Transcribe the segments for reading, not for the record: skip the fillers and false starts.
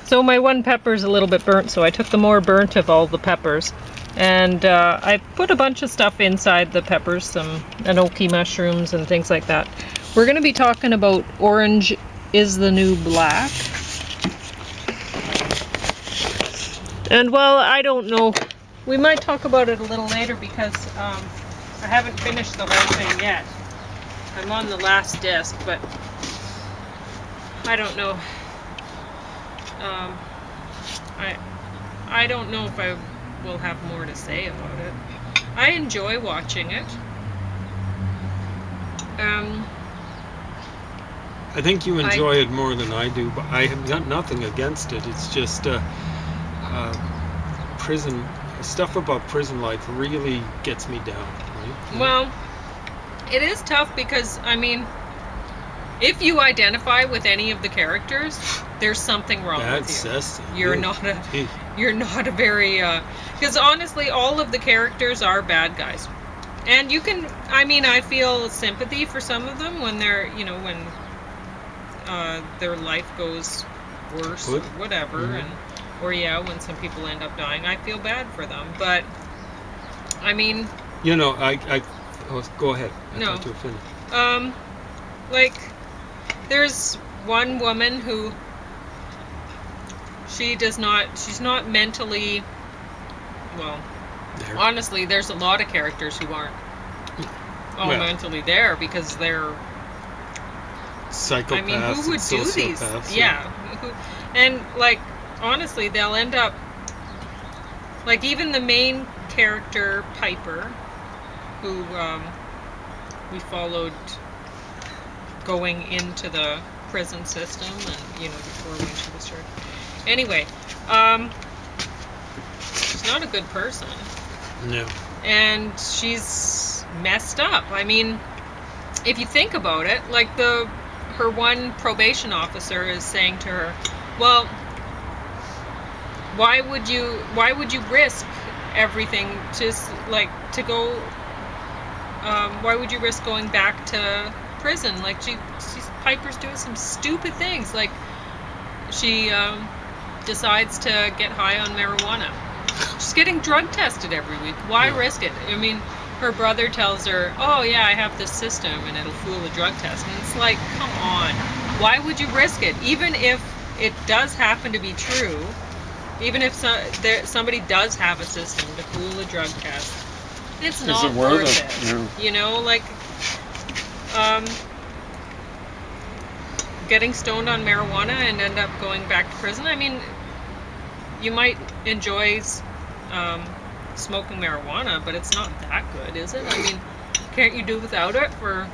So my one pepper's a little bit burnt, so I took the more burnt of all the peppers. And I put a bunch of stuff inside the peppers, some enoki mushrooms and things like that. We're going to be talking about orange is the new black. And well, I don't know. We might talk about it a little later because I haven't finished the whole thing yet. I'm on the last disc, but I don't know. I don't know if I will have more to say about it. I enjoy watching it. I think you enjoy it more than I do, but I have got nothing against it. It's just prison stuff about prison life really gets me down. Right? Well, it is tough because, I mean, if you identify with any of the characters, there's something wrong with you. You're not a very because honestly, all of the characters are bad guys, and you can. I mean, I feel sympathy for some of them when they're, you know, when their life goes worse or whatever, and or when some people end up dying, I feel bad for them. But I mean, you know, go ahead. I no. thought you were finished. Like, there's one woman who she's not mentally, well, there. Honestly, there's a lot of characters who aren't all mentally there because they're psychopaths. I mean, who would do these? Yeah. And like, honestly, they'll end up, like, even the main character, Piper, who we followed going into the prison system and, you know, before when she was charged. Anyway, she's not a good person. No. And she's messed up. I mean, if you think about it, like her one probation officer is saying to her, well, why would you risk everything to go, why would you risk going back to prison? Like, Piper's doing some stupid things. Like, she decides to get high on marijuana. She's getting drug tested every week. Why risk it? I mean, her brother tells her, oh yeah, I have this system and it'll fool a drug test. And it's like, come on. Why would you risk it? Even if it does happen to be true, even if somebody does have a system to fool a drug test, it's not worth it. No. You know, like, getting stoned on marijuana and end up going back to prison. I mean, you might enjoy smoking marijuana, but it's not that good, is it? I mean, can't you do without it for,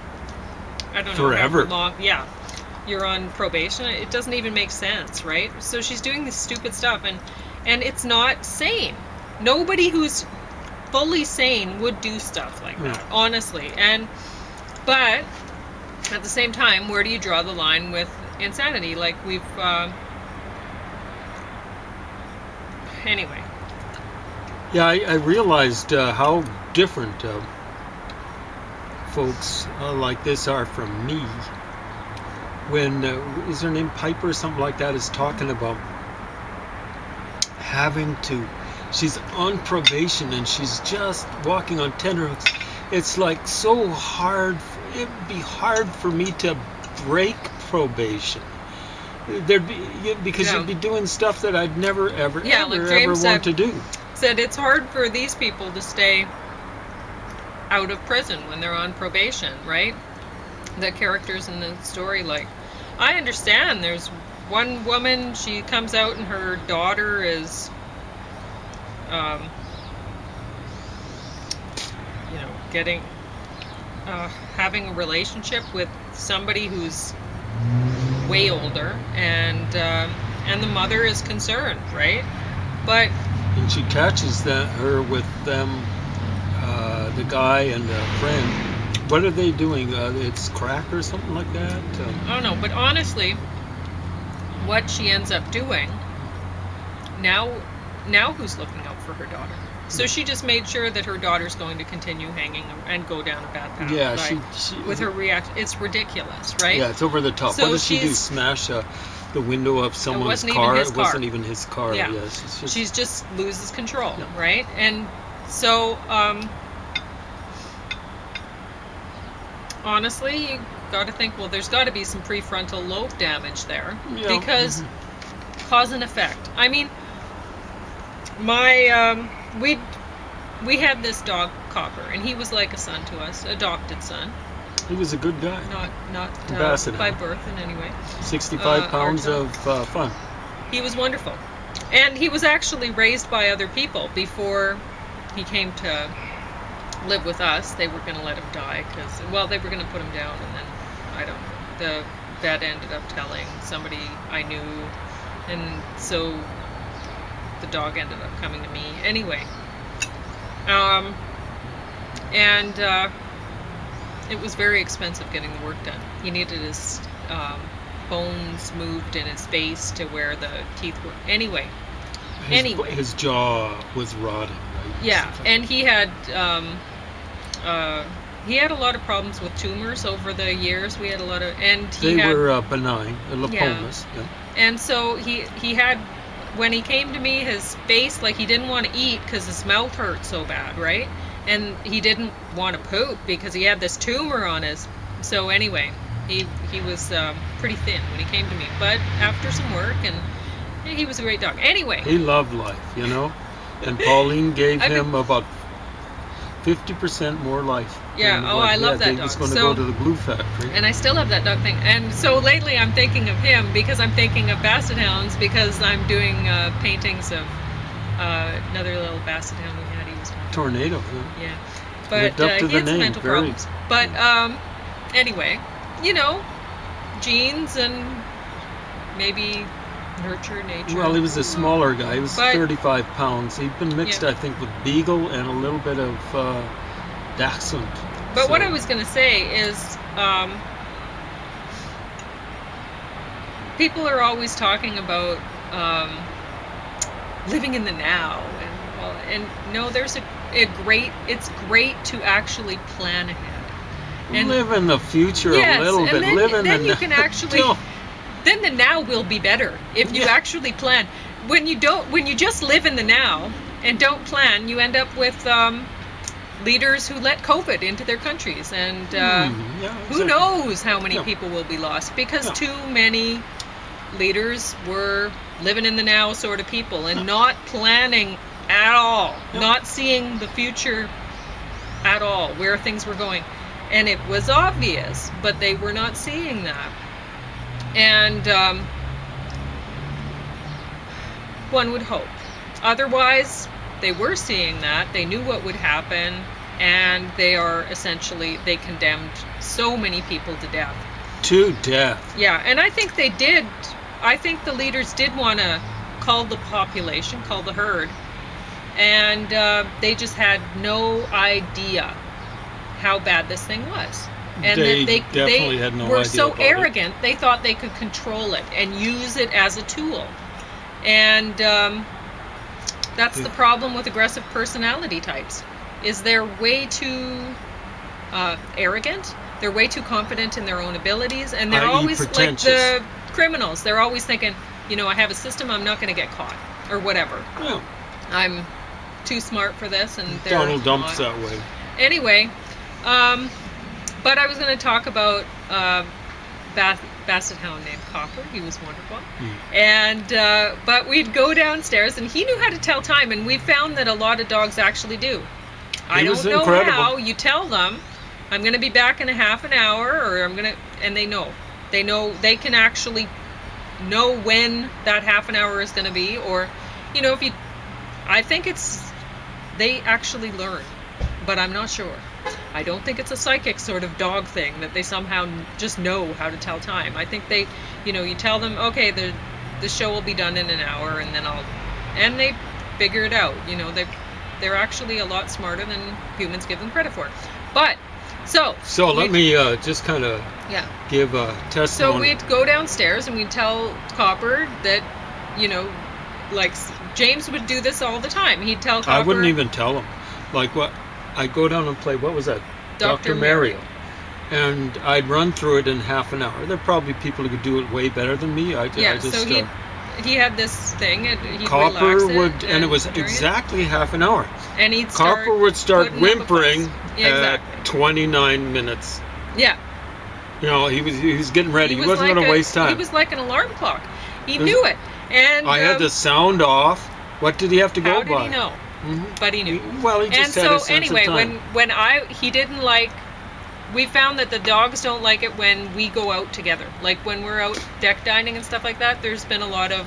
I don't know, forever? Long? Yeah, you're on probation. It doesn't even make sense, right? So she's doing this stupid stuff, and it's not sane. Nobody who's fully sane would do stuff like that, honestly. But at the same time, where do you draw the line with insanity? Like, we've anyway. Yeah, I realized how different folks like this are from me. When is her name Piper or something like that is talking about having to, she's on probation and she's just walking on tenterhooks. It's like so hard. It'd be hard for me to break probation. Because you'd be doing stuff that I'd never ever want to do. Said it's hard for these people to stay out of prison when they're on probation, right? The characters in the story, like, I understand. There's one woman, she comes out and her daughter is, getting, having a relationship with somebody who's way older, and the mother is concerned, right? But and she catches her with them, the guy and a friend. What are they doing? It's crack or something like that? I don't know, but honestly, what she ends up doing, now who's looking out for her daughter? So she just made sure that her daughter's going to continue hanging and go down a bad path. Yeah, she with her reaction, it's ridiculous, right? Yeah, it's over the top. So what does she do? Smash a the window of someone's wasn't even car. his It car. wasn't even his car. Yeah. Yes, it's just, She just loses control, Yeah. right? And so, honestly, you got to think, well, there's got to be some prefrontal lobe damage there, Yeah, because cause and effect. I mean, my we had this dog Copper, and he was like a son to us, adopted son, he was a good guy. not Basset by Hound. birth in any way. 65 pounds our of fun. He was wonderful, and he was actually raised by other people before he came to live with us. They were going to let him die because, well, they were going to put him down, and then I don't know. The vet ended up telling somebody I knew, and so the dog ended up coming to me anyway. And it was very expensive getting the work done. He needed his bones moved in his face to where the teeth were. Anyway. His jaw was rotting, right? Yeah, and he had a lot of problems with tumors over the years. We had a lot of, and he They had, were benign, lipomas. Yeah. and so he had, when he came to me, his face, like, he didn't want to eat because his mouth hurt so bad, right? And he didn't want to poop because he had this tumor on his. So anyway, he was pretty thin when he came to me. But after some work, and he was a great dog. Anyway, He loved life, you know. And Pauline gave I've been- him about 50% more life. Yeah, than oh, what I he love had. that He was dog. going to So- go to the glue factory. and I still have that dog thing. And so lately I'm thinking of him because I'm thinking of Basset Hounds, because I'm doing paintings of another little Basset Hound we had. He was wonderful. Tornado. Yeah. Yeah. But Lived up to he the had some name, mental very- problems. But anyway, you know, genes and maybe nurture, nature. Well, he was a smaller guy. He was But- 35 pounds. He'd been mixed, Yeah. I think, with Beagle and a little bit of Dachshund. But what So- I was going to say is, people are always talking about living in the now, and no, there's it's great to actually plan ahead. And live in the future Yes, a little and bit. then- Live in then the you can actually- Don't- then the now will be better if you Yeah. actually plan. When you just live in the now and don't plan, you end up with leaders who let COVID into their countries, and yeah, who exactly. knows how many Yeah. people will be lost because Yeah. too many leaders were living in the now sort of people and not planning at all, Yeah. not seeing the future at all, where things were going. And it was obvious, but they were not seeing that. And one would hope. Otherwise, they were seeing that. They knew what would happen, and they condemned so many people to death. To death. Yeah, and I think they did. I think the leaders did want to call the population, call the herd, and they just had no idea how bad this thing was. And They that definitely had no were idea so about it. arrogant, they thought they could control it and use it as a tool. And that's the problem with aggressive personality types, is they're way too arrogant. They're way too confident in their own abilities, and they're i.e. always like pretentious. the criminals. They're always thinking, I have a system, I'm not going to get caught, or whatever. Yeah. I'm too smart for this, and they're Donald Dump's not. that way. Anyway, but I was going to talk about Basset Hound named Copper. He was wonderful. And but we'd go downstairs, and he knew how to tell time, and we found that a lot of dogs actually do. I He don't was know incredible. how. You tell them, I'm going to be back in a half an hour, or and they know. They can actually know when that half an hour is going to be, or, I think they actually learn, but I'm not sure. I don't think it's a psychic sort of dog thing that they somehow just know how to tell time. I think they, you tell them, okay, the show will be done in an hour, and then and they figure it out. They're actually a lot smarter than humans give them credit for. But, so let me just kind of yeah. give a So testimony. we'd go downstairs and we'd tell Copper that, like James would do this all the time. He'd tell Copper. I wouldn't even tell him. Like what? I'd go down and play, what was that? Dr. Mario. and I'd run through it in half an hour. There are probably people who could do it way better than me. I just so he had this thing, and he'd Copper relax it, would, and it was during exactly half an hour. and he'd Copper would start putting up a whimpering fuss. Yeah, at exactly. 29 minutes. Yeah. You know, he was getting ready. He was wasn't like going to waste time. He was like an alarm clock. He knew it. And I had the sound off. What did he have to how go by? did he know? Mhm. But he knew. Well, he And just had so a sense anyway, of time. when he didn't like, we found that the dogs don't like it when we go out together. Like when we're out deck dining and stuff like that. There's been a lot of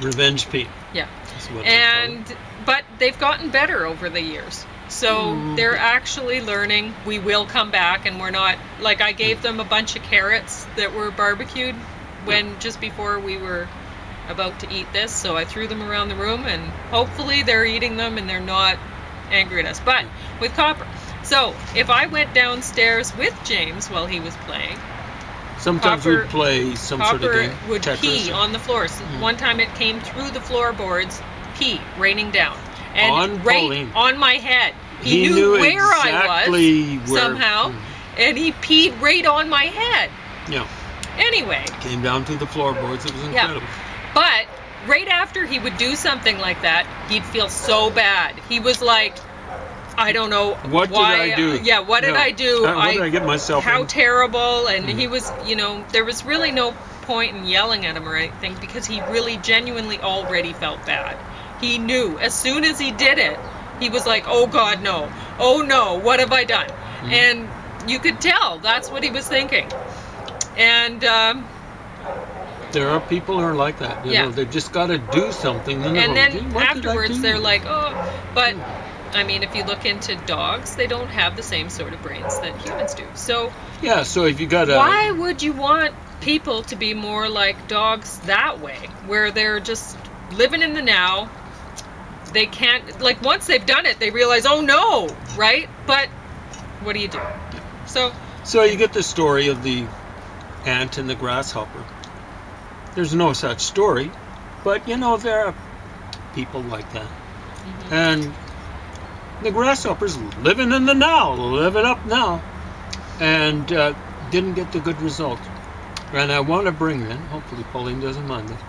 Revenge Pete. yeah. That's what they call it. And but they've gotten better over the years. So they're actually learning. We will come back, and we're not like I gave them a bunch of carrots that were barbecued when just before we were about to eat this. So I threw them around the room, and hopefully they're eating them and they're not angry at us. But with Copper, so if I went downstairs with James while he was playing, Sometimes Copper- we'd play some sort of Copper game. would Tetris. pee on the floors. One time it came through the floorboards, pee raining down, and On right Pauline. on my head. He knew knew where exactly I was where- somehow, and he peed right on my head. Yeah, Anyway, came down through the floorboards. It was incredible. but right after he would do something like that, he'd feel so bad. He was like, I don't know What why. did I do? Yeah, what did Yeah. I do? What did I get myself How in? terrible. And he was, there was really no point in yelling at him or anything because he really genuinely already felt bad. He knew as soon as he did it, he was like, oh God, no. Oh no, what have I done? And you could tell that's what he was thinking. And There are people who are like that. You Yeah. know, they've just got to do something. Then and they're then going, "What did I afterwards do?" they're like, oh, but I mean, if you look into dogs, they don't have the same sort of brains that humans do. So Yeah, so if you got a... why would you want people to be more like dogs that way, where they're just living in the now? They can't, like, once they've done it, they realize, oh no, right? But what do you do? So you get the story of the ant and the grasshopper. There's no such story, but you know, there are people like that. And the grasshopper's living in the now, living up now, and didn't get the good result. And I want to bring in, hopefully Pauline doesn't mind this.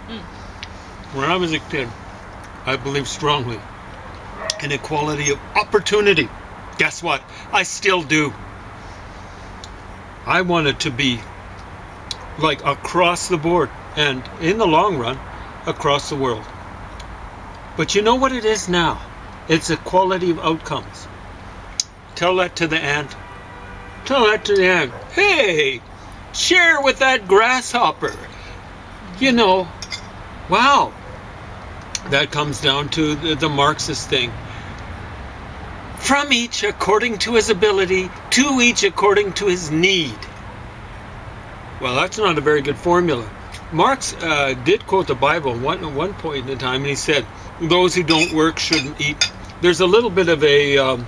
When I was a kid, I believed strongly in equality of opportunity. Guess what? I still do. I want it to be like across the board and in the long run across the world. But you know what it is now? It's equality of outcomes. Tell that to the ant. Tell that to the ant. Hey, share with that grasshopper. You know, wow. That comes down to the Marxist thing. From each according to his ability, to each according to his need. Well, that's not a very good formula. Marx did quote the Bible at one point in time, and he said, "Those who don't work shouldn't eat." There's a little bit of a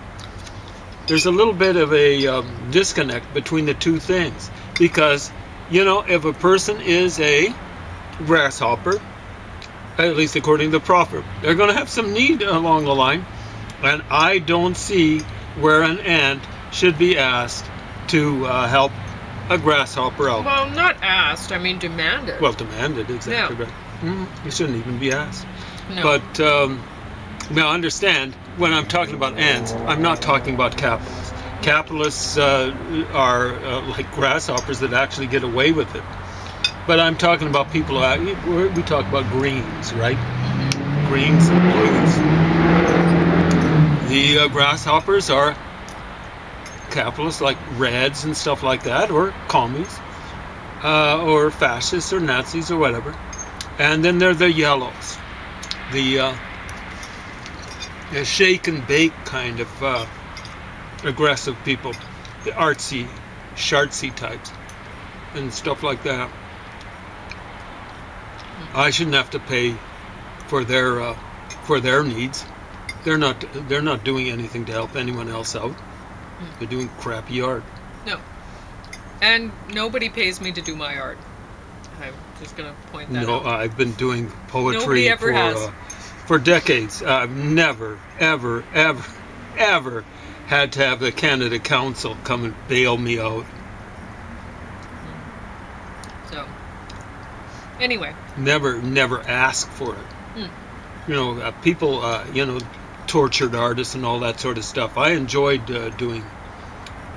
disconnect between the two things, because you know, if a person is a grasshopper, at least according to the proverb, they're going to have some need along the line, and I don't see where an ant should be asked to help a grasshopper out. Well, not asked, I mean demanded. Well, demanded, exactly Yeah. right. You shouldn't even be asked. No. But now understand, when I'm talking about ants, I'm not talking about capitalists. Capitalists are like grasshoppers that actually get away with it. But I'm talking about people who we talk about greens, right? Greens and blues. The grasshoppers are capitalists like Reds and stuff like that, or commies, or fascists or Nazis or whatever. And then there are the yellows, the shake and bake kind of aggressive people, the artsy, shartsy types, and stuff like that. I shouldn't have to pay for their needs. They're not doing anything to help anyone else out. They're doing crappy art. No. And nobody pays me to do my art. I'm just going to point that out. No, I've been doing poetry Nobody ever for decades. I've never, ever, ever, ever had to have the Canada Council come and bail me out. So, anyway. Never ask for it. You know, people, you know, tortured artists and all that sort of stuff. I enjoyed doing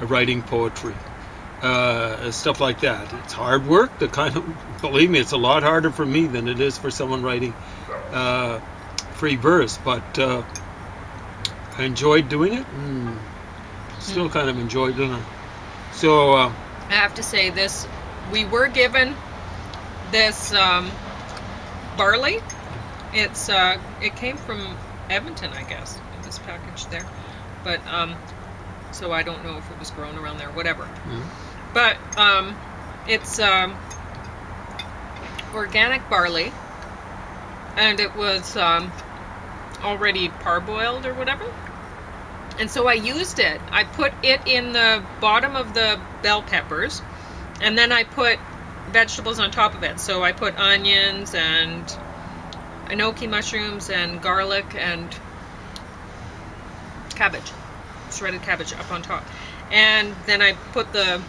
writing poetry, stuff like that. It's hard work. Believe me, it's a lot harder for me than it is for someone writing free verse. But I enjoyed doing it, and still kind of enjoy doing it. So I have to say this: we were given this barley. It came from Edmonton, I guess, in this package there. But so I don't know if it was grown around there, whatever. But it's organic barley, and it was already parboiled or whatever. And so I used it. I put it in the bottom of the bell peppers, and then I put vegetables on top of it. So I put onions and enoki mushrooms and garlic and cabbage, shredded cabbage up on top. And then I put the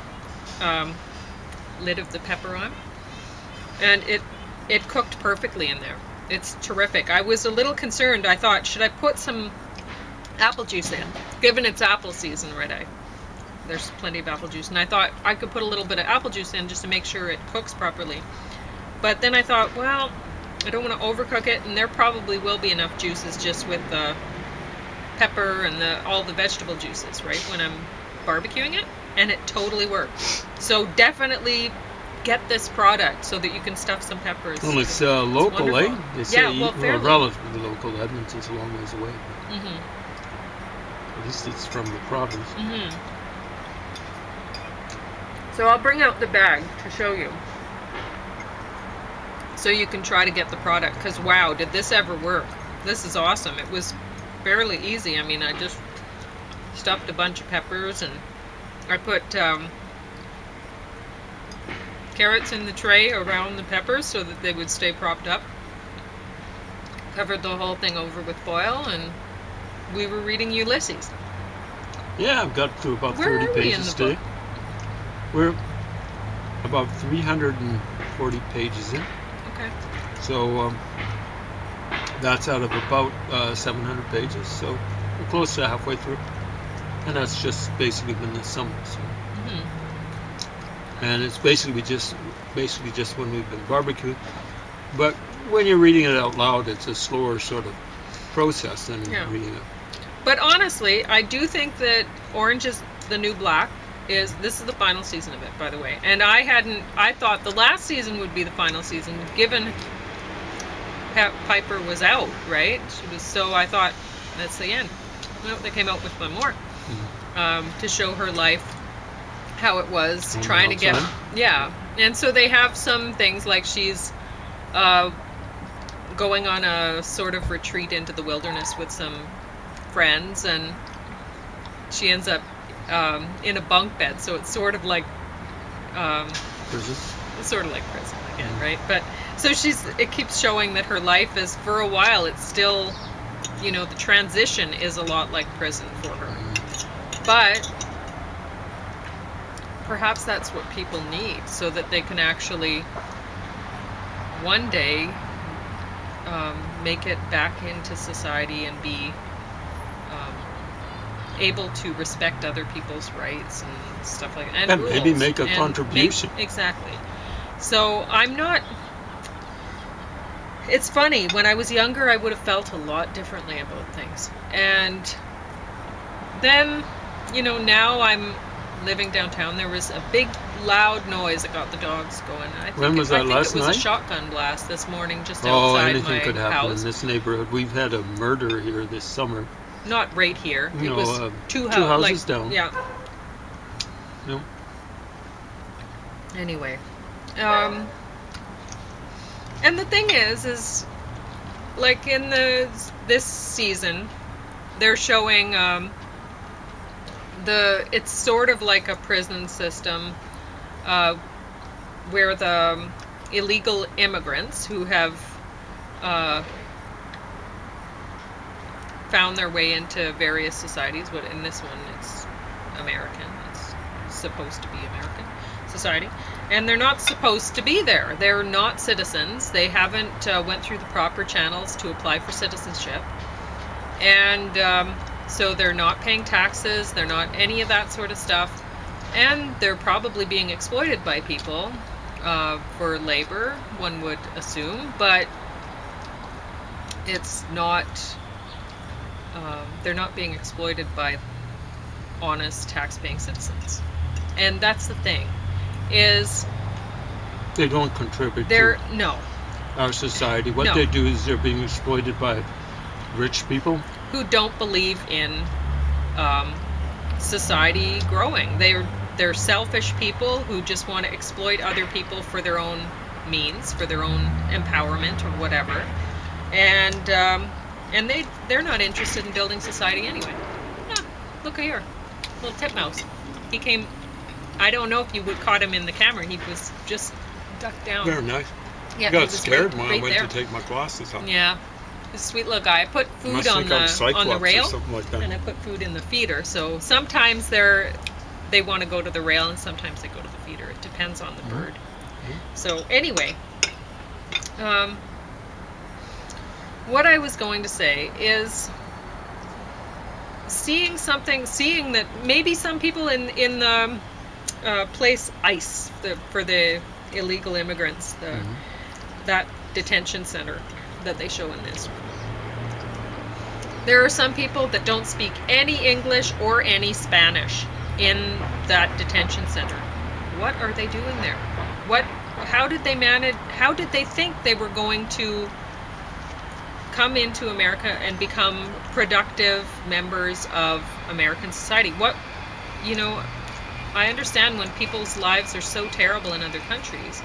lid of the pepper on, and it cooked perfectly in there. It's terrific. I was a little concerned. I thought, should I put some apple juice in, given it's apple season already? There's plenty of apple juice, and I thought I could put a little bit of apple juice in just to make sure it cooks properly. But then I thought, well, I don't want to overcook it, and there probably will be enough juices just with the pepper and all the vegetable juices, right, when I'm barbecuing it, and it totally worked. So definitely get this product so that you can stuff some peppers. well, it's local, wonderful. They say, Yeah, well, fairly. relatively local. Edmonton's a long ways away. Mm-hmm. At least it's from the province. Mm-hmm. So I'll bring out the bag to show you, so you can try to get the product, because wow, did this ever work. This is awesome. It was fairly easy. I mean, I just stuffed a bunch of peppers, and I put carrots in the tray around the peppers so that they would stay propped up. Covered the whole thing over with foil, and we were reading Ulysses. Yeah, I've got to about Where 30 are we in pages the today. book? We're about 340 pages in. Okay. So that's out of about 700 pages. So we're close to halfway through. And that's just basically been the summer. So. Mm-hmm. And it's basically just when we've been barbecuing. But when you're reading it out loud, it's a slower sort of process than reading it. But honestly, I do think that Orange is the New Black this is the final season of it, by the way. And I thought the last season would be the final season, given Piper was out, right? So I thought, that's the end. Well, they came out with one more, to show her life, how it was, trying to get, and so they have some things like she's going on a sort of retreat into the wilderness with some friends, and she ends up in a bunk bed, so it's sort of like prison. It's sort of like prison again, right? But so it keeps showing that her life is, for a while, it's still, you know, the transition is a lot like prison for her. But perhaps that's what people need, so that they can actually one day make it back into society and be able to respect other people's rights and stuff like that. And maybe rules, make a and contribution. Exactly. So I'm not... It's funny, when I was younger, I would have felt a lot differently about things. And then, you know, now I'm living downtown. There was a big, loud noise that got the dogs going. When was that, last night? It was night? a shotgun blast this morning just outside anything my could happen house. in this neighborhood. We've had a murder here this summer. Not right here. You it know, was two houses down. Yeah. No. Anyway, and the thing is like in this season, they're showing it's sort of like a prison system, where the illegal immigrants who have found their way into various societies. But in this one, it's American. It's supposed to be American society, and they're not supposed to be there. They're not citizens. They haven't went through the proper channels to apply for citizenship, and so they're not paying taxes. They're not any of that sort of stuff, and they're probably being exploited by people for labor, one would assume, but it's not. They're not being exploited by honest tax-paying citizens, and that's the thing. Is They don't contribute they're to no our society. What No. they do is they're being exploited by rich people. who don't believe in society growing. They're selfish people who just want to exploit other people for their own means, for their own empowerment or whatever, and they're not interested in building society anyway. Look here, little titmouse. He came. I don't know if you would caught him in the camera. He was just ducked down. Very nice. Yeah, I got he was scared when I right went there. to take my glasses off. Yeah, he's a sweet little guy. I put food Must on think I'm the Cyclops rail, or something like that. and I put food in the feeder. So sometimes they want to go to the rail, and sometimes they go to the feeder. It depends on the bird. So anyway, what I was going to say is seeing that maybe some people in the place ICE for the illegal immigrants, that detention center that they show in this. There are some people that don't speak any English or any Spanish in that detention center. What are they doing there? How did they manage? How did they think they were going to come into America and become productive members of American society? I understand when people's lives are so terrible in other countries,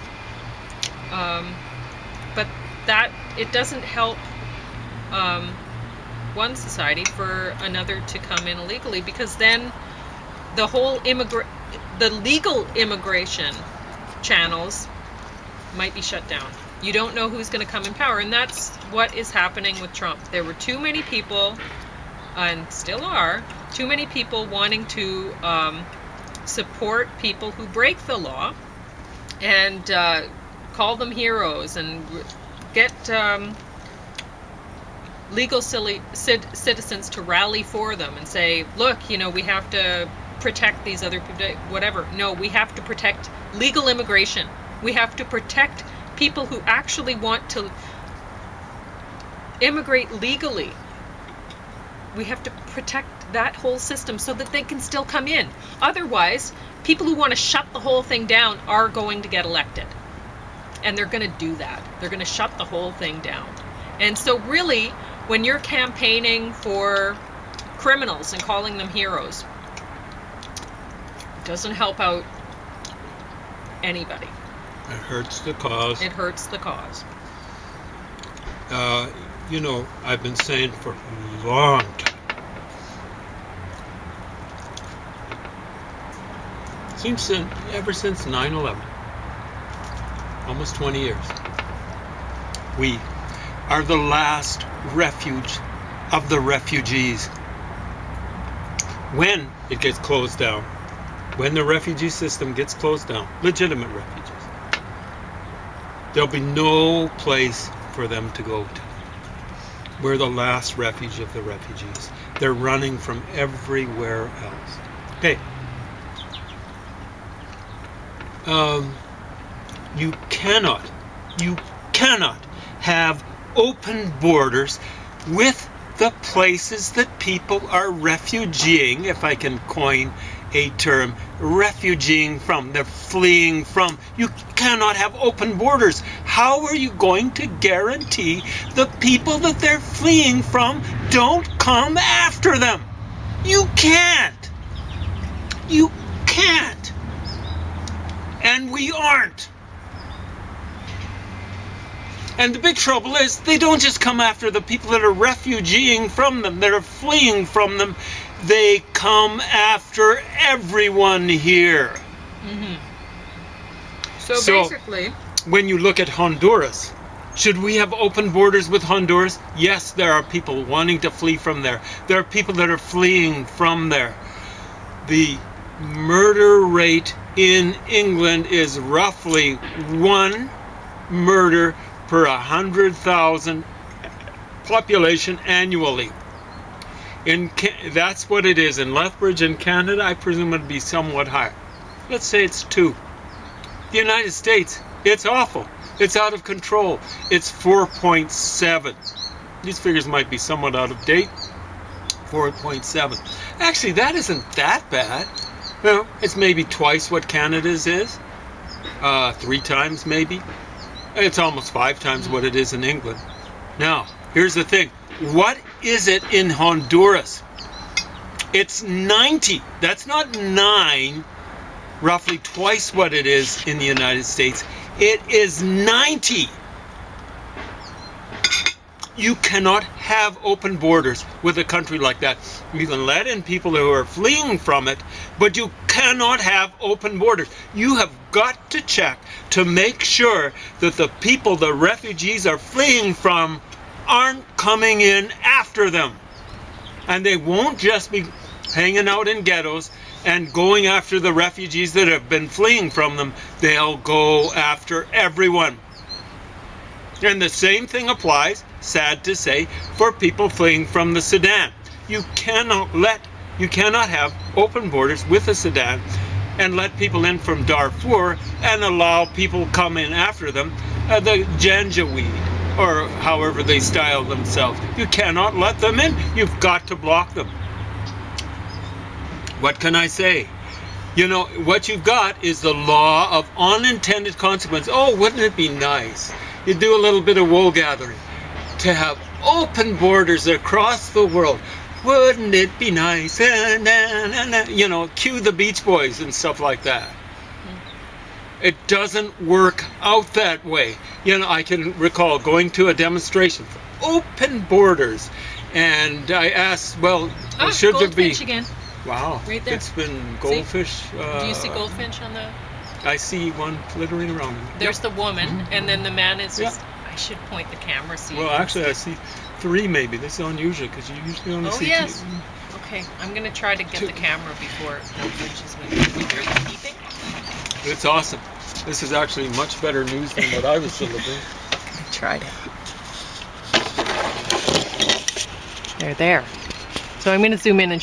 but that it doesn't help one society for another to come in illegally, because then the whole the legal immigration channels might be shut down. You don't know who's going to come in power, and that's what is happening with Trump. There were too many people, and still are, too many people wanting to support people who break the law and call them heroes and get legal citizens to rally for them and say, look, we have to protect these other people, whatever. No, we have to protect legal immigration. We have to protect people who actually want to immigrate legally. We have to protect that whole system so that they can still come in. Otherwise, people who want to shut the whole thing down are going to get elected. And they're going to do that. They're going to shut the whole thing down. And so really, when you're campaigning for criminals and calling them heroes, it doesn't help out anybody. It hurts the cause. It hurts the cause. I've been saying for a long time, ever since 9/11, almost 20 years, we are the last refuge of the refugees. When it gets closed down, when the refugee system gets closed down, legitimate refugees, there'll be no place for them to go to. We're the last refuge of the refugees. They're running from everywhere else. Okay. You cannot have open borders with the places that people are refugeeing, if I can coin a term, refugeeing from, they're fleeing from. You cannot have open borders. How are you going to guarantee the people that they're fleeing from don't come after them? You can't. You can't. And we aren't. And the big trouble is they don't just come after the people that are refugeeing from them, that are fleeing from them. They come after everyone here. So basically, when you look at Honduras, Should we have open borders with Honduras? Yes, there are people wanting to flee from there. There are people that are fleeing from there. The murder rate in England is roughly 1 murder per 100,000 population annually. That's what it is. In Lethbridge in Canada, I presume it'd be somewhat higher. Let's say it's 2. The United States, it's awful. It's out of control. It's 4.7. These figures might be somewhat out of date. 4.7. Actually, that isn't that bad. Well, it's maybe twice what Canada's is. 3 times maybe. It's almost 5 times what it is in England. Now, here's the thing. What is it in Honduras? It's 90. That's not 9. Roughly twice what it is in the United States. It is 90. You cannot have open borders with a country like that. You can let in people who are fleeing from it, but you cannot have open borders. You have got to check to make sure that the people the refugees are fleeing from aren't coming in after them. And they won't just be hanging out in ghettos and going after the refugees that have been fleeing from them. They'll go after everyone. And the same thing applies, sad to say, for people fleeing from the Sudan. You cannot have open borders with the Sudan and let people in from Darfur and allow people come in after them, the Janjaweed, or however they style themselves. You cannot let them in. You've got to block them. What can I say? You know, what you've got is the law of unintended consequence. Oh, wouldn't it be nice? You do a little bit of wool gathering to have open borders across the world. Wouldn't it be nice? You know, cue the Beach Boys and stuff like that. It doesn't work out that way. You know, I can recall going to a demonstration for open borders, and I asked, well, should there be... Goldfinch again. Wow, right there. It's been goldfish. Do you see goldfinch on the... I see one flittering around. There's the woman, and then the man is just... I should point the camera so you Well, can actually, I see 3 maybe. This is unusual because you usually only see 2. Yes. Okay, I'm going to try to get the camera before goldfinches when you hear them beeping. It's awesome. This is actually much better news than what I was delivering. I tried it. They're there. So I'm going to zoom in and